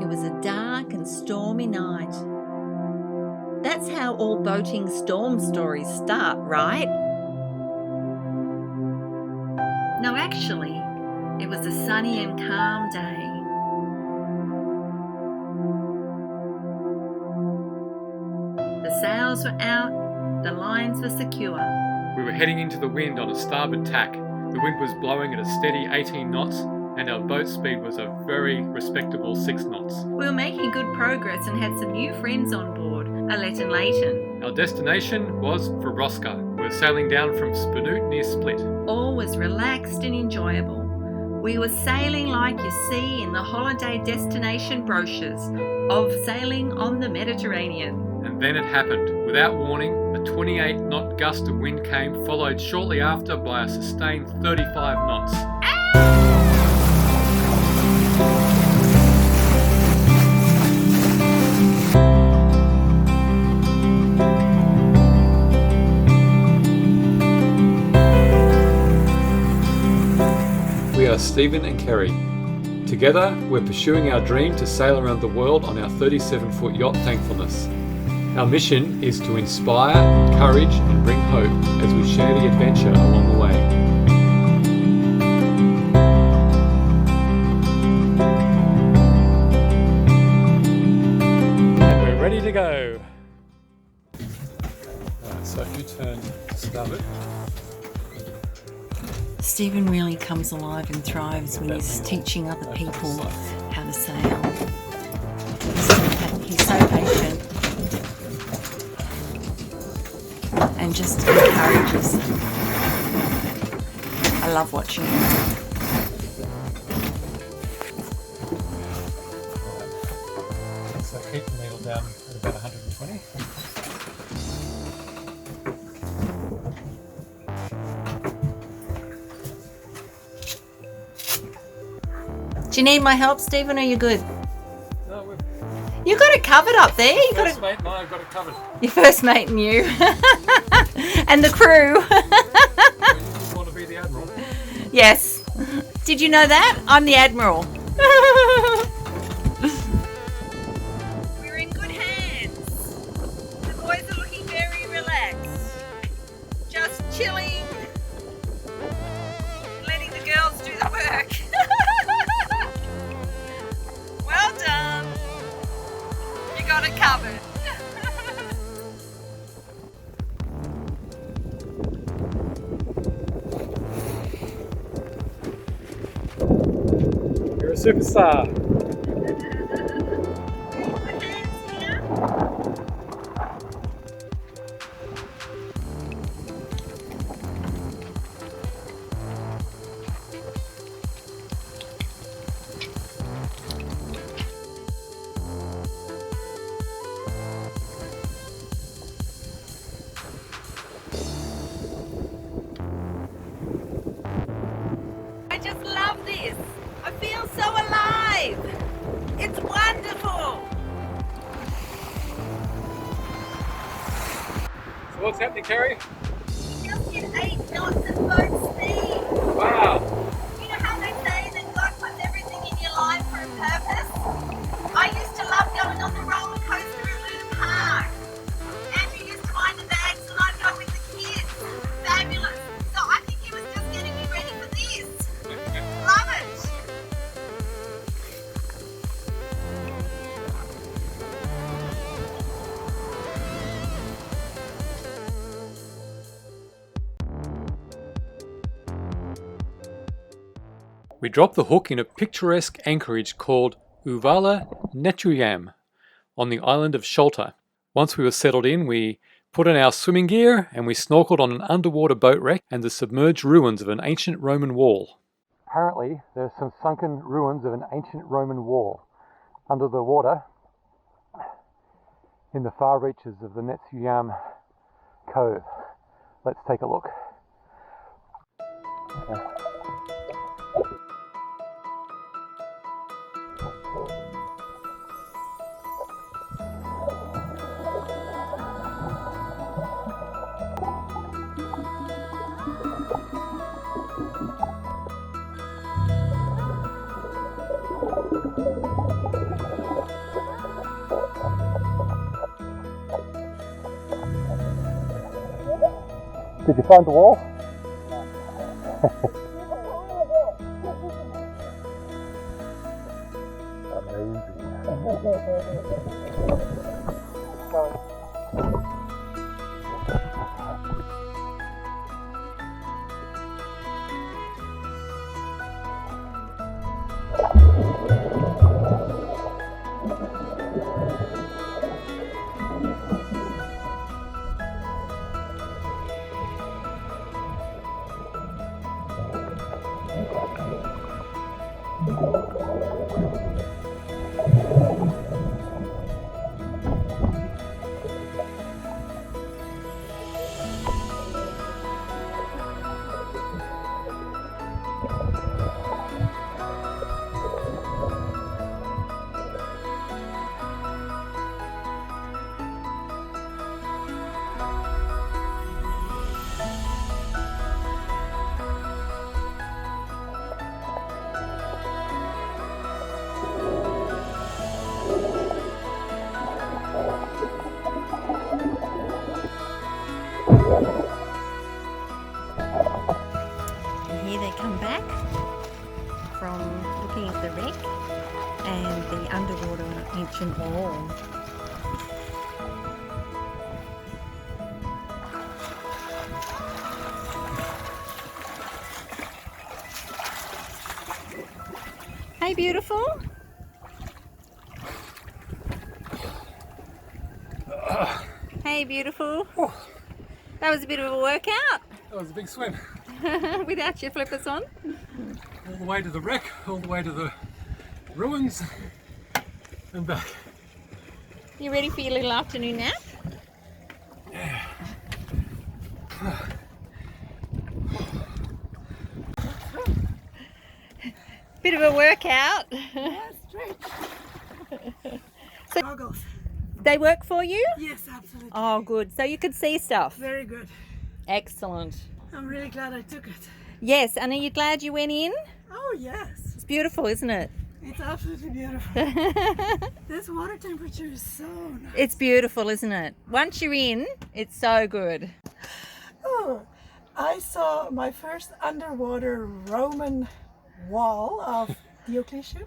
It was a dark and stormy night. That's how all boating storm stories start, right? No, actually, it was a sunny and calm day. The sails were out, the lines were secure. We were heading into the wind on a starboard tack. The wind was blowing at a steady 18 knots and our boat speed was a very respectable 6 knots. We were making good progress and had some new friends on board, Alette and Leighton. Our destination was Frobosca. We were sailing down from Spanoot near Split. All was relaxed and enjoyable. We were sailing like you see in the holiday destination brochures of sailing on the Mediterranean. And then it happened. Without warning, a 28-knot gust of wind came, followed shortly after by a sustained 35 knots. We are Stephen and Kerry. Together, we're pursuing our dream to sail around the world on our 37-foot yacht Thankfulness. Our mission is to inspire, encourage and bring hope as we share the adventure along the way. And we're ready to go. Alright, so you turn to starboard. Stephen really comes alive and thrives when he's teaching other people how to sail. He's so patient and just encourages them. I love watching him. So keep the needle down at about 120. Do you need my help, Stephen, or are you good? No, You got it covered up there. You got first mate and I have got it covered. Your first mate and you. And the crew. You want to be the Admiral? Yes. Did you know that? I'm the Admiral. We're in good hands. The boys are looking very relaxed. Just chilling. Letting the girls do the work. Well done. You got it covered. You're a superstar. I just love this. I feel so alive. It's wonderful. So what's happening, Kerry? Just hit 8 knots at boat speed. Wow. You know how they say that God puts everything in your life for a purpose? I used to love going on the roller coaster at Luna Park. Andrew used to mind the bags and I'd go with the kids. Fabulous. So I think he was just getting me ready for this. Love it. We dropped the hook in a picturesque anchorage called Uvala Netuyam on the island of Sholta. Once we were settled in, we put on our swimming gear and we snorkeled on an underwater boat wreck and the submerged ruins of an ancient Roman wall. Apparently, there are some sunken ruins of an ancient Roman wall under the water in the far reaches of the Netuyam Cove. Let's take a look. Did you find the wall? Here they come back from looking at the wreck and the underwater ancient wall. Hey, beautiful. Hey, beautiful. That was a bit of a workout. That was a big swim. Without your flippers on. All the way to the wreck, all the way to the ruins, and back. You ready for your little afternoon nap? Yeah. Bit of a workout. Yeah, straight. So, Goggles. they work for you? Yes, absolutely. Oh, good. So you could see stuff. Very good. Excellent. I'm really glad I took it. Yes, and are you glad you went in? Oh, yes. It's beautiful, isn't it? It's absolutely beautiful. This water temperature is so nice. It's beautiful, isn't it? Once you're in, it's so good. Oh, I saw my first underwater Roman wall of Diocletian.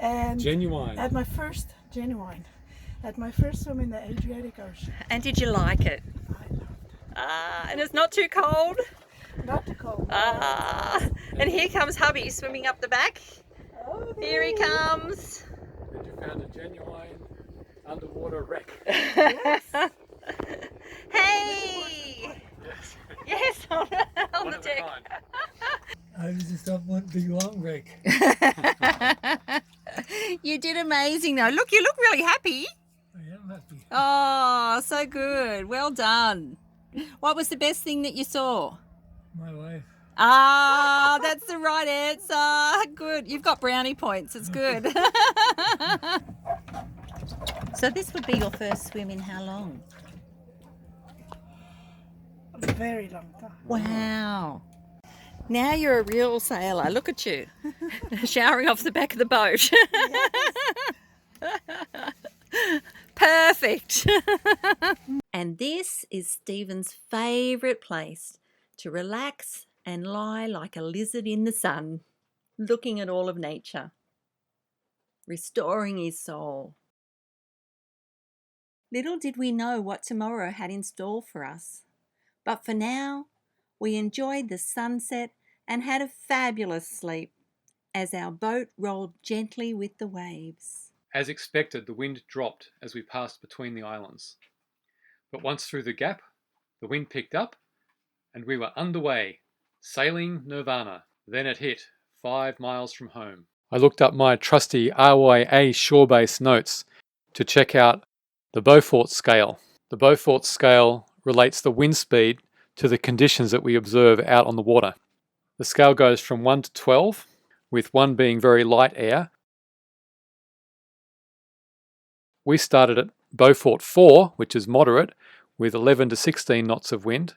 And Genuine. at my first swim in the Adriatic Ocean. And did you like it? I loved And it's not too cold. it. Not too cold. And here comes hubby swimming up the back. Oh, Here he comes. And you found a genuine underwater wreck. Yes. Hey! Yes. Yes, on One the of a deck. kind. I was just up one big long wreck. You did amazing though. Look, you look really happy. I am happy. Oh, so good. Well done. What was the best thing that you saw? My wife. Ah, that's the right answer. Good. You've got brownie points. It's good. So this would be your first swim in how long? A very long time. Wow. Now you're a real sailor. Look at you. Showering off the back of the boat. Perfect. And this is Stephen's favourite place to relax and lie like a lizard in the sun, looking at all of nature, restoring his soul. Little did we know what tomorrow had in store for us, but for now, we enjoyed the sunset and had a fabulous sleep as our boat rolled gently with the waves. As expected, the wind dropped as we passed between the islands. But once through the gap, the wind picked up and we were underway, sailing Nirvana. Then it hit 5 miles from home. I looked up my trusty RYA shore-based notes to check out the Beaufort scale. The Beaufort scale relates the wind speed to the conditions that we observe out on the water. The scale goes from 1 to 12, with 1 being very light air. We started at Beaufort 4, which is moderate, with 11 to 16 knots of wind.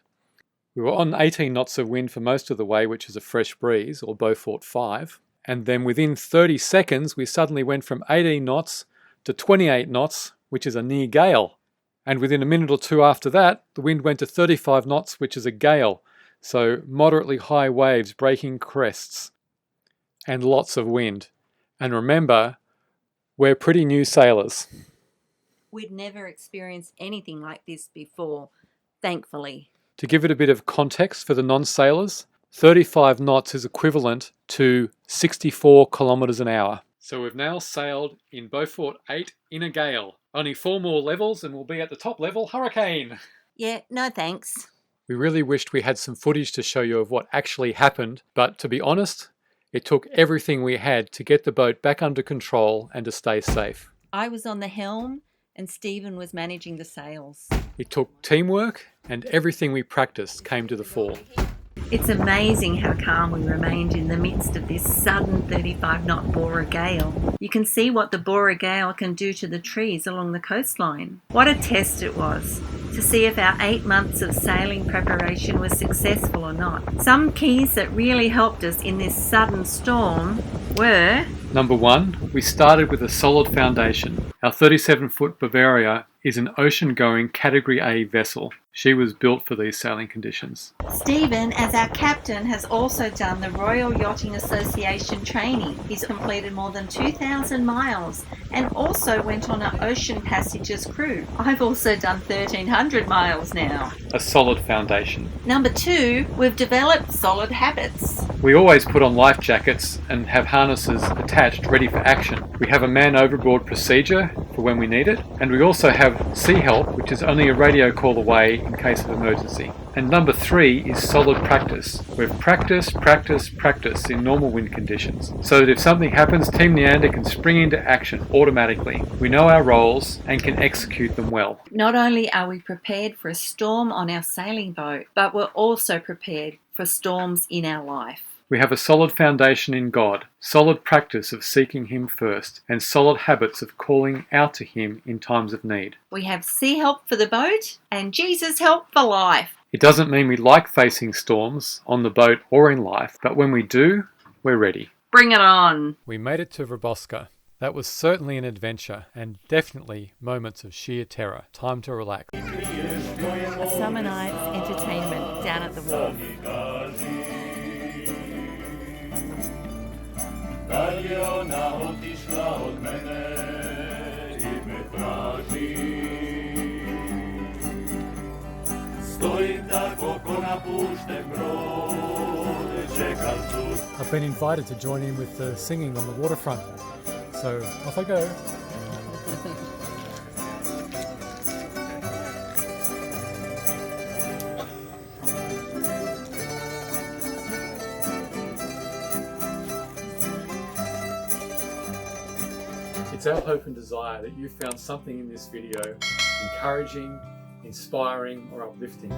We were on 18 knots of wind for most of the way, which is a fresh breeze, or Beaufort 5. And then within 30 seconds, we suddenly went from 18 knots to 28 knots, which is a near gale. And within a minute or two after that, the wind went to 35 knots, which is a gale. So moderately high waves breaking crests and lots of wind. And remember, we're pretty new sailors. We'd never experienced anything like this before, thankfully. To give it a bit of context for the non-sailors, 35 knots is equivalent to 64 kilometers an hour. So we've now sailed in Beaufort 8 in a gale. Only 4 more levels and we'll be at the top level, hurricane. Yeah, no thanks. We really wished we had some footage to show you of what actually happened, but to be honest, it took everything we had to get the boat back under control and to stay safe. I was on the helm and Stephen was managing the sails. It took teamwork and everything we practiced came to the fore. It's amazing how calm we remained in the midst of this sudden 35-knot Bora gale. You can see what the Bora gale can do to the trees along the coastline. What a test it was to see if our 8 months of sailing preparation was successful or not. Some keys that really helped us in this sudden storm were: Number 1, we started with a solid foundation. Our 37-foot Bavaria is an ocean-going Category A vessel. She was built for these sailing conditions. Stephen, as our captain, has also done the Royal Yachting Association training. He's completed more than 2,000 miles and also went on an ocean passages crew. I've also done 1,300 miles now. A solid foundation. Number 2, we've developed solid habits. We always put on life jackets and have harnesses attached ready for action. We have a man overboard procedure for when we need it, and we also have sea help, which is only a radio call away in case of emergency. And number 3 is solid practice. We've practiced in normal wind conditions, so that if something happens, Team Neander can spring into action automatically. We know our roles and can execute them well. Not only are we prepared for a storm on our sailing boat, but we're also prepared for storms in our life. We have a solid foundation in God, solid practice of seeking Him first, and solid habits of calling out to Him in times of need. We have sea help for the boat and Jesus help for life. It doesn't mean we like facing storms on the boat or in life, but when we do, we're ready. Bring it on. We made it to Roboska. That was certainly an adventure and definitely moments of sheer terror. Time to relax. A summer night's entertainment down at the wharf. I've been invited to join in with the singing on the waterfront, so off I go. It's our hope and desire that you found something in this video encouraging, inspiring, or uplifting.